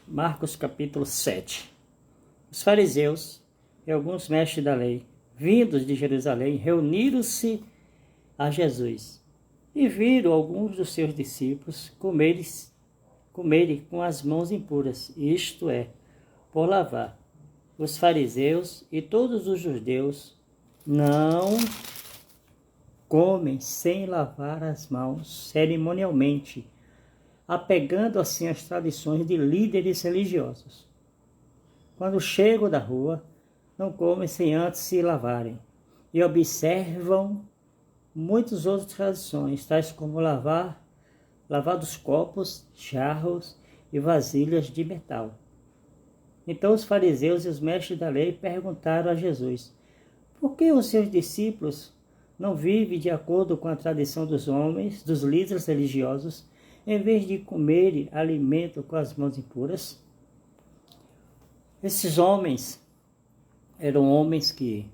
Marcos capítulo 7. Os fariseus e alguns mestres da lei, vindos de Jerusalém, reuniram-se a Jesus e viram alguns dos seus discípulos comerem com as mãos impuras, isto é, por lavar. Os fariseus e todos os judeus não comem sem lavar as mãos cerimonialmente, apegando assim as tradições de líderes religiosos. Quando chegam da rua, não comem sem antes se lavarem, e observam muitas outras tradições, tais como lavar dos copos, jarros e vasilhas de metal. Então os fariseus e os mestres da lei perguntaram a Jesus: por que os seus discípulos não vivem de acordo com a tradição dos homens, dos líderes religiosos, em vez de comerem alimento com as mãos impuras? Esses homens eram homens que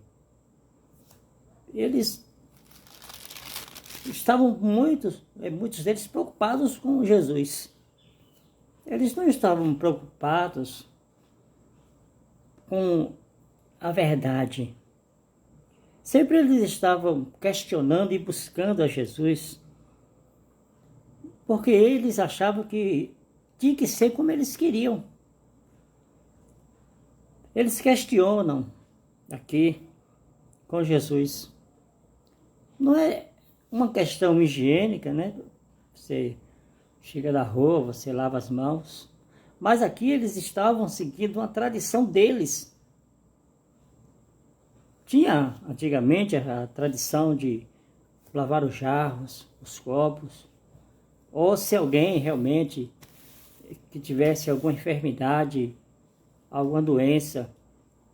eles estavam muitos deles preocupados com Jesus. Eles não estavam preocupados com a verdade. Sempre eles estavam questionando e buscando a Jesus, porque eles achavam que tinha que ser como eles queriam. Eles questionam aqui com Jesus. Não é uma questão higiênica, né? Você chega da rua, você lava as mãos. Mas aqui eles estavam seguindo uma tradição deles. Tinha antigamente a tradição de lavar os jarros, os copos, ou se alguém realmente que tivesse alguma enfermidade, alguma doença,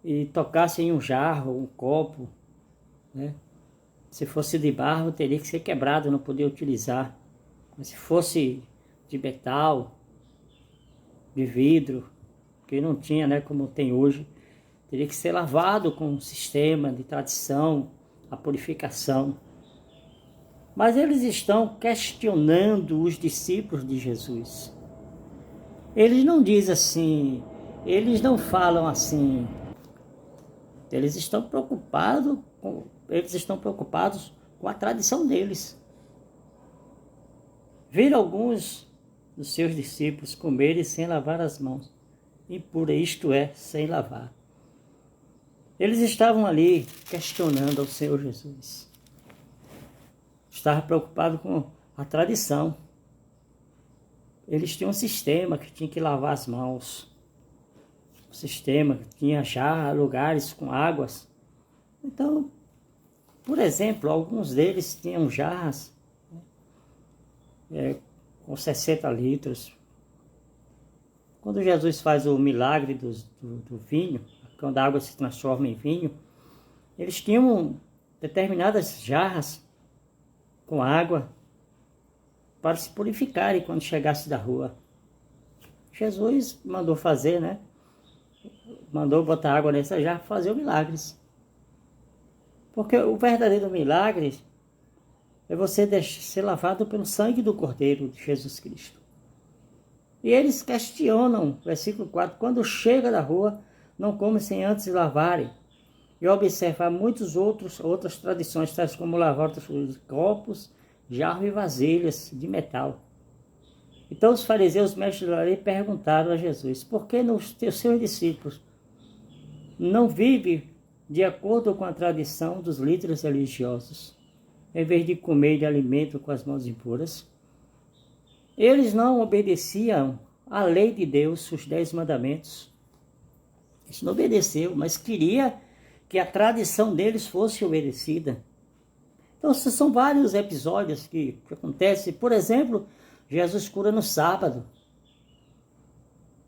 e tocasse em um jarro, um copo, né? Se fosse de barro, teria que ser quebrado, não podia utilizar. Mas se fosse de metal, de vidro, que não tinha, né, como tem hoje, teria que ser lavado com um sistema de tradição, a purificação. Mas eles estão questionando os discípulos de Jesus. Eles não dizem assim, eles não falam assim. Eles estão preocupados com a tradição deles. Viram alguns dos seus discípulos comerem sem lavar as mãos, impura, isto é, sem lavar. Eles estavam ali questionando ao Senhor Jesus. Estavam preocupados com a tradição. Eles tinham um sistema que tinha que lavar as mãos. Um sistema que tinha já lugares com águas. Então, por exemplo, alguns deles tinham jarras com 60 litros. Quando Jesus faz o milagre do vinho, quando a água se transforma em vinho, eles tinham determinadas jarras com água para se purificarem quando chegasse da rua. Jesus mandou fazer, né? Mandou botar água nessa jarra para fazer os milagres. Porque o verdadeiro milagre é você ser lavado pelo sangue do Cordeiro de Jesus Cristo. E eles questionam, versículo 4, quando chega da rua, não come sem antes lavarem. E observar outras tradições, tais como lavar os copos, jarros e vasilhas de metal. Então os fariseus, mestres da lei, perguntaram a Jesus: por que os seus discípulos não vivem de acordo com a tradição dos líderes religiosos, em vez de comer de alimento com as mãos impuras? Eles não obedeciam à lei de Deus, os 10 mandamentos. Eles não obedeceram, mas queria que a tradição deles fosse obedecida. Então, são vários episódios que acontecem. Por exemplo, Jesus cura no sábado.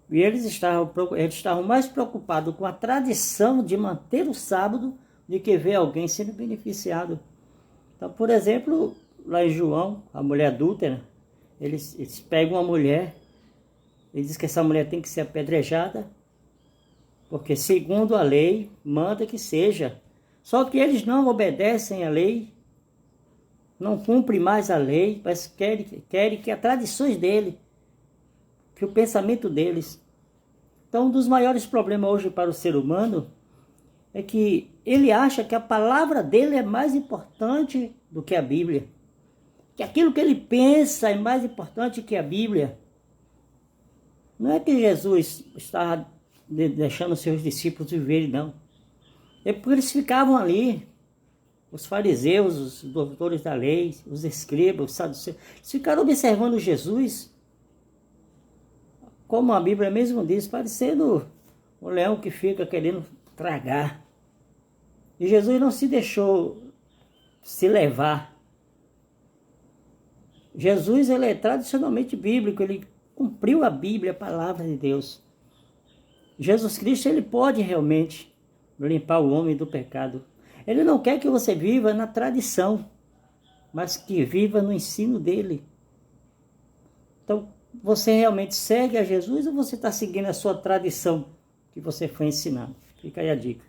E eles estavam mais preocupados com a tradição de manter o sábado do que ver alguém sendo beneficiado. Então, por exemplo, lá em João, a mulher adúltera, eles pegam uma mulher e dizem que essa mulher tem que ser apedrejada, porque segundo a lei, manda que seja. Só que eles não obedecem à lei, não cumprem mais a lei, mas querem que as tradições dele, que o pensamento deles Então, um dos maiores problemas hoje para o ser humano é que ele acha que a palavra dele é mais importante do que a Bíblia. Que aquilo que ele pensa é mais importante que a Bíblia. Não é que Jesus estava deixando os seus discípulos viverem, não. É porque eles ficavam ali, os fariseus, os doutores da lei, os escribas, os saduceus, eles ficaram observando Jesus, como a Bíblia mesmo diz, parecendo um leão que fica querendo tragar. E Jesus não se deixou se levar. Jesus, ele é tradicionalmente bíblico, ele cumpriu a Bíblia, a palavra de Deus. Jesus Cristo, ele pode realmente limpar o homem do pecado. Ele não quer que você viva na tradição, mas que viva no ensino dele. Então, você realmente segue a Jesus ou você está seguindo a sua tradição que você foi ensinado? Fica aí a dica.